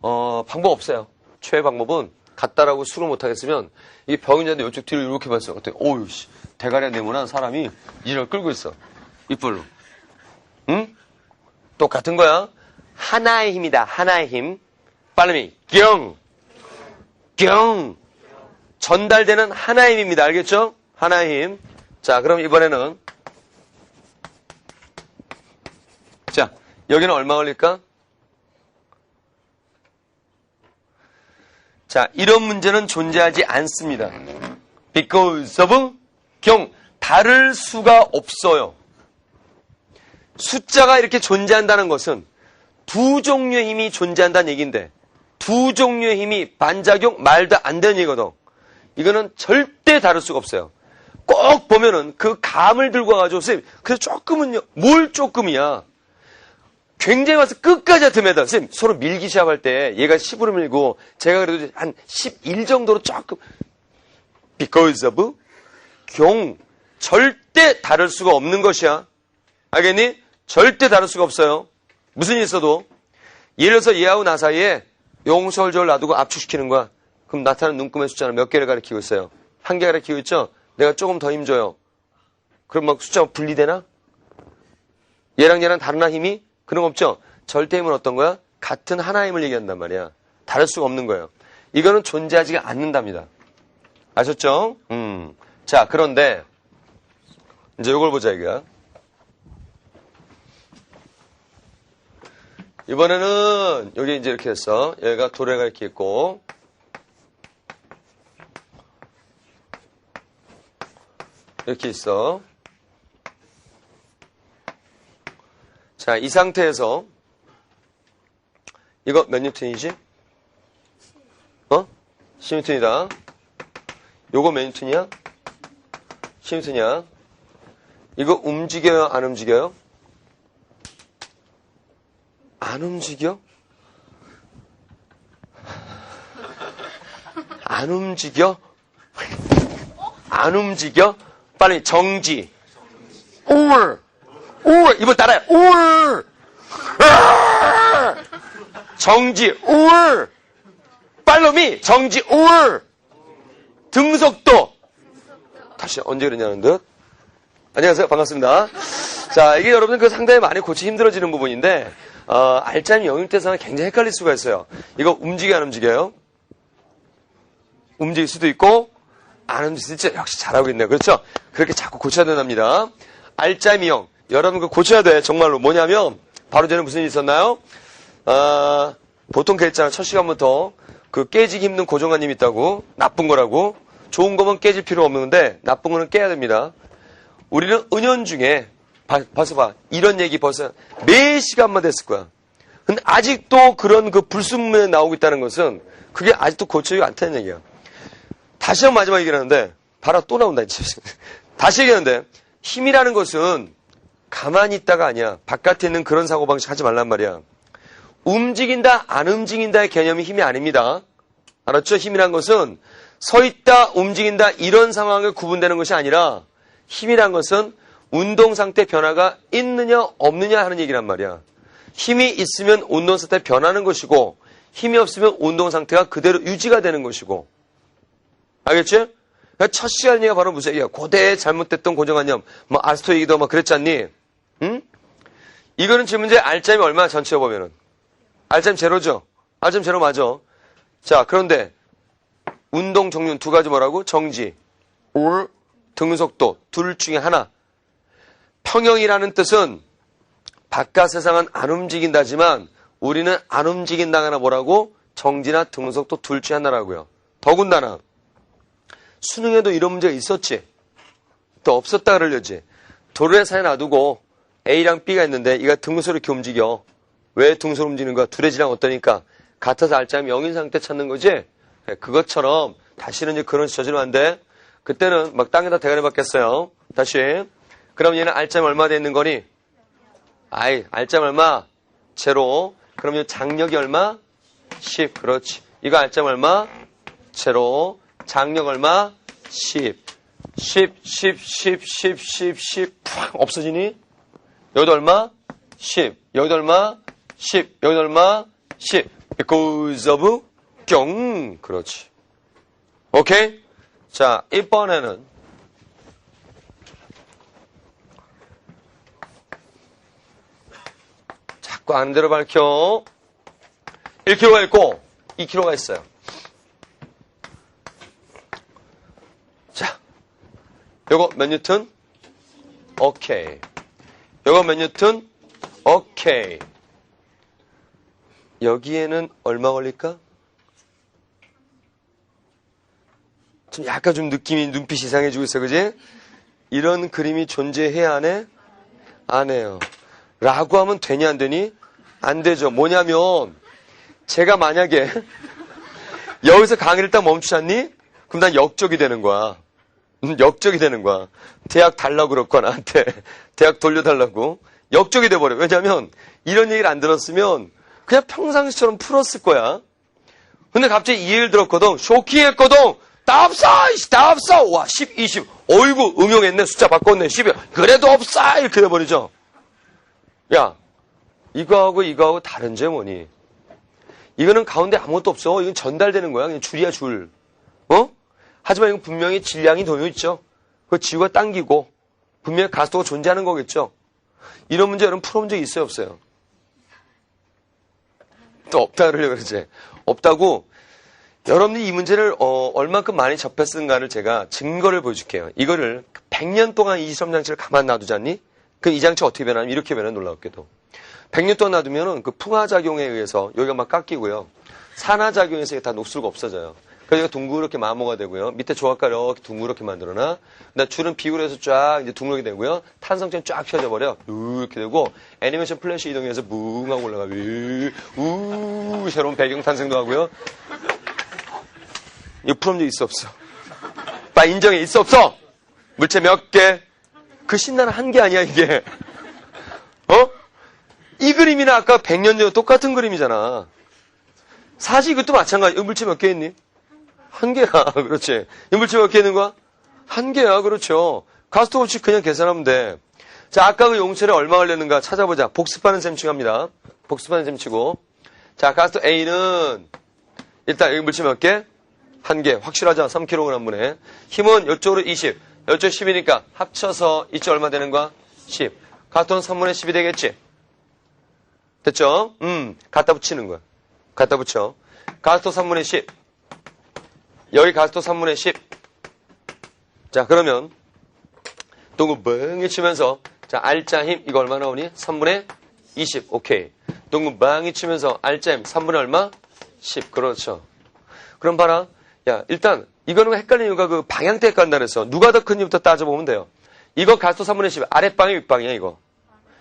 방법 없어요. 최애 방법은 같다라고 수긍 못하겠으면, 이게 벽인 줄 알았는데 이쪽 뒤로 이렇게 봤어요. 그때, 오우, 씨, 대가리가 네모난 사람이 이를 끌고 있어. 이빨로. 응? 똑같은 거야. 하나의 힘이다. 하나의 힘. 빨리, 경. 전달되는 하나의 힘입니다. 알겠죠? 하나의 힘. 자, 그럼 이번에는 자, 여기는 얼마 걸릴까? 자, 이런 문제는 존재하지 않습니다. because of 경. 다를 수가 없어요. 숫자가 이렇게 존재한다는 것은 두 종류의 힘이 존재한다는 얘기인데 두 종류의 힘이 반작용 말도 안 되는 얘기거든. 이거는 절대 다를 수가 없어요. 꼭 보면은 그 감을 들고 와가지고 선생님 그래서 조금은요. 뭘 조금이야. 굉장히 와서 끝까지 하트 매달. 선생님 서로 밀기 시합할 때 얘가 10으로 밀고 제가 그래도 한 11 정도로 조금 because of 경. 절대 다를 수가 없는 것이야. 알겠니? 절대 다를 수가 없어요. 무슨 일 있어도. 예를 들어서 얘하고 나 사이에 용설절 놔두고 압축시키는 거야. 그럼 나타나는 눈금의 숫자는 몇 개를 가리키고 있어요? 한 개 가리키고 있죠? 내가 조금 더 힘줘요. 그럼 막 숫자가 분리되나? 얘랑 다른 힘이? 그런 거 없죠? 절대 힘은 어떤 거야? 같은 하나의 힘을 얘기한단 말이야. 다를 수가 없는 거예요. 이거는 존재하지가 않는답니다. 아셨죠? 자, 그런데 이제 이걸 보자 이거야. 이번에는 여기 이제 이렇게 했어. 여기가 도래가 이렇게 있고 이렇게 있어. 자, 이 상태에서 이거 몇 뉴턴이지? 10뉴턴이다. 요거 몇 뉴턴이야? 10뉴턴이야. 이거 움직여요, 안 움직여요? 안 움직여? 안 움직여? 안 움직여? 빨리 정지. 울. 이번 따라해. 울. 정지. 울. 팔로미. 정지. 울. 등속도. 다시 언제 그러냐는 듯. 안녕하세요. 반갑습니다. 자, 이게 여러분 상당히 많이 고치기 힘들어지는 부분인데, 알짜임 영역대상은 굉장히 헷갈릴 수가 있어요. 이거 움직여, 안 움직여요? 움직일 수도 있고, 안 움직일 수도 있죠. 역시 잘하고 있네요. 그렇죠? 그렇게 자꾸 고쳐야 된답니다. 알짜임형. 여러분 그거 고쳐야 돼. 정말로. 뭐냐면, 바로 전에 무슨 일이 있었나요? 보통 그랬잖아요. 첫 시간부터. 그 깨지기 힘든 고정관념이 있다고. 나쁜 거라고. 좋은 거면 깨질 필요 없는데, 나쁜 거는 깨야 됩니다. 우리는 은연중에, 벌써 봐. 이런 얘기 벌써 4시간만 됐을 거야. 근데 아직도 그런 그 불순물에 나오고 있다는 것은 그게 아직도 고쳐지지 않다는 얘기야. 다시 한번 마지막 얘기하는데, 바로 또 나온다. 다시 얘기하는데, 힘이라는 것은 가만히 있다가 아니야. 바깥에 있는 그런 사고방식 하지 말란 말이야. 움직인다, 안 움직인다의 개념이 힘이 아닙니다. 알았죠? 힘이란 것은 서 있다, 움직인다, 이런 상황을 구분되는 것이 아니라 힘이란 것은 운동 상태 변화가 있느냐, 없느냐 하는 얘기란 말이야. 힘이 있으면 운동 상태 변하는 것이고, 힘이 없으면 운동 상태가 그대로 유지가 되는 것이고. 알겠지? 첫 시간 얘기가 바로 무슨 얘기야? 고대에 잘못됐던 고정관념. 뭐, 아스토 얘기도 막 그랬지 않니? 응? 이거는 지금 문제 알짜임이 얼마나 전체에 보면은. 알짜임 제로죠? 알짜임 제로 맞아. 자, 그런데, 운동 종류는 2가지 뭐라고? 정지, 울, 등속도. 둘 중에 하나. 평형이라는 뜻은 바깥 세상은 안 움직인다지만 우리는 안 움직인다거나 뭐라고? 정지나 등속도 둘 중에 하나라고요. 더군다나 수능에도 이런 문제가 있었지. 또 없었다 그러려지. 도로에 사에 놔두고 A랑 B가 있는데 이가 등소를 이렇게 움직여. 왜 등소를 움직이는 거야? 둘의 질량 어떠니까? 같아서 알짜면 0인 상태 찾는 거지? 그것처럼 다시는 이제 그런 저지르면 안 돼. 그때는 막 땅에다 대가리 박겠어요. 다시. 그럼 얘는 알짜임 얼마 돼 있는 거니? 알짜임 얼마? 제로. 그럼 얘 장력이 얼마? 10. 그렇지. 이거 알짜임 얼마? 제로. 장력 얼마? 10. 10. 팍 없어지니? 여기도 얼마? 10. 여기도 얼마? 10. 여기도 얼마? 10. Because of 뿅. 그렇지. 오케이? 자, 이번에는 자꾸 아는 대로 밝혀. 1kg가 있고 2kg가 있어요. 자, 요거 몇 뉴턴? 오케이. 요거 몇 뉴턴? 오케이. 여기에는 얼마 걸릴까? 좀 약간 좀 느낌이, 눈빛이 이상해지고 있어, 그지? 이런 그림이 존재해야 안 해? 안 해요. 라고 하면 되니, 안 되니? 안 되죠. 뭐냐면, 제가 만약에, 여기서 강의를 딱 멈추잖니? 그럼 난 역적이 되는 거야. 역적이 되는 거야. 대학 달라고 그럴 거야, 나한테. 대학 돌려달라고. 역적이 돼버려. 왜냐면, 이런 얘기를 안 들었으면, 그냥 평상시처럼 풀었을 거야. 근데 갑자기 이 얘기를 들었거든. 쇼킹했거든. 다 없어! 다 없어! 와, 10, 20. 어이구, 응용했네. 숫자 바꿨네. 10이. 그래도 없어! 이렇게 돼버리죠. 야, 이거하고 다른 점 뭐니? 이거는 가운데 아무것도 없어. 이건 전달되는 거야. 그냥 줄이야, 줄. 하지만 이건 분명히 질량이 놓여있죠. 그 지구가 당기고, 분명히 가스도가 존재하는 거겠죠. 이런 문제 여러분 풀어본 적이 있어요, 없어요? 또 없다 그러려고 그러지. 없다고, 여러분이 이 문제를 얼만큼 많이 접했는가를 제가 증거를 보여줄게요. 이거를 100년 동안 이 실험장치를 가만 놔두잖니? 그럼 이 장치 어떻게 변하냐면 이렇게 변해, 놀랍게도. 100년 동안 놔두면은 그 풍화작용에 의해서 여기가 막 깎이고요. 산화작용에서 이게 다 녹슬고 없어져요. 그래서 이거 둥그렇게 마모가 되고요. 밑에 조각가 이렇게 둥그렇게 만들어놔. 근데 줄은 비굴해서 쫙 이제 둥그렇게 되고요. 탄성층 쫙 펴져 버려. 이렇게 되고 애니메이션 플래시 이동해서 뭉 하고 올라가. 새로운 배경 탄생도 하고요. 이거 풀어본 적 있어 없어? 빨리 인정해. 있어 없어? 물체 몇 개? 그 신나는 한계 아니야, 이게. 어? 이 그림이나 아까 100년 전 똑같은 그림이잖아. 사실 이것도 마찬가지. 음물체 몇 개 있니? 한 개야. 그렇지. 음물체 몇 개 있는 거야? 한 개야. 그렇죠. 가스도 없이 그냥 계산하면 돼. 자, 아까 그 용체를 얼마 걸렸는가 찾아보자. 복습하는 셈 치고 합니다. 복습하는 셈 치고. 자, 가스도 A는 일단 여기 물체 몇 개? 한 개. 확실하죠? 3kg분에. 힘은 이쪽으로 20. 이쪽 10이니까 합쳐서 이쪽 얼마 되는 거야? 10. 가스도는 3분의 10이 되겠지? 됐죠? 갖다 붙이는 거야. 갖다 붙여. 가스도 3분의 10. 여기 가스도 3분의 10. 자, 그러면 동그방이 치면서 자, R자 힘 이거 얼마 나오니? 3분의 20. 오케이. 동그방이 치면서 R자 힘 3분의 얼마? 10. 그렇죠. 그럼 봐라. 야, 일단 이거는 헷갈리는 이유가 그 방향 때 헷갈린다 그랬어. 누가 더 큰지부터 따져보면 돼요. 이거 가스도 3분의 10. 아랫방이 윗방이야, 이거.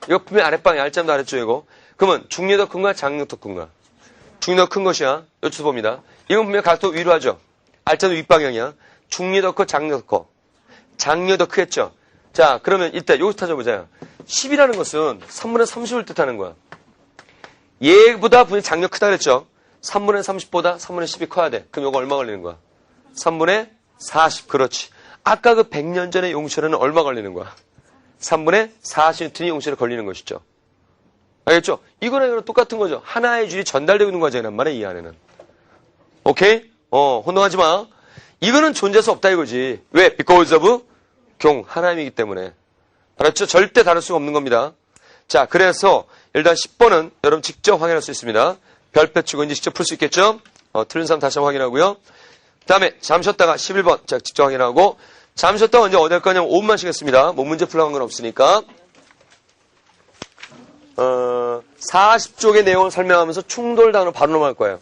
이거 분명히 아랫방이야. R자도 아랫쪽이고. 그러면 중력 더 큰가? 장력 더 큰가? 중력 큰 것이야. 요추 봅니다. 이건 분명히 가스도 위로 하죠. R자도 윗방향이야. 중력 더 커? 장력 더 커? 장력 더 크겠죠. 자, 그러면 일단 여기서 찾아보자. 10이라는 것은 3분의 30을 뜻하는 거야. 얘보다 분명히 장력 크다 그랬죠. 3분의 30보다 3분의 10이 커야 돼. 그럼 이거 얼마 걸리는 거야? 3분의 40. 그렇지. 아까 그 100년 전의 용체로는 얼마 걸리는 거야? 3분의 40N이 용체로 걸리는 것이죠. 알겠죠? 이거랑 이거랑 똑같은 거죠. 하나의 줄이 전달되고 있는 과정이란 말이야, 이 안에는. 오케이? 혼동하지 마. 이거는 존재할 수 없다 이거지. 왜? Because of 하나님이기 때문에. 알았죠? 절대 다를 수가 없는 겁니다. 자, 그래서 일단 10번은 여러분 직접 확인할 수 있습니다. 별표 치고 이제 직접 풀 수 있겠죠? 틀린 사람 다시 한번 확인하고요. 그 다음에 잠 쉬었다가 11번 자, 직접 확인하고 잠 쉬었다가 이제 어디 할 거냐면 5분만 쉬겠습니다. 뭐 문제 풀어간 건 없으니까. 40쪽의 내용을 설명하면서 충돌 단어 바로 넘어갈 거예요.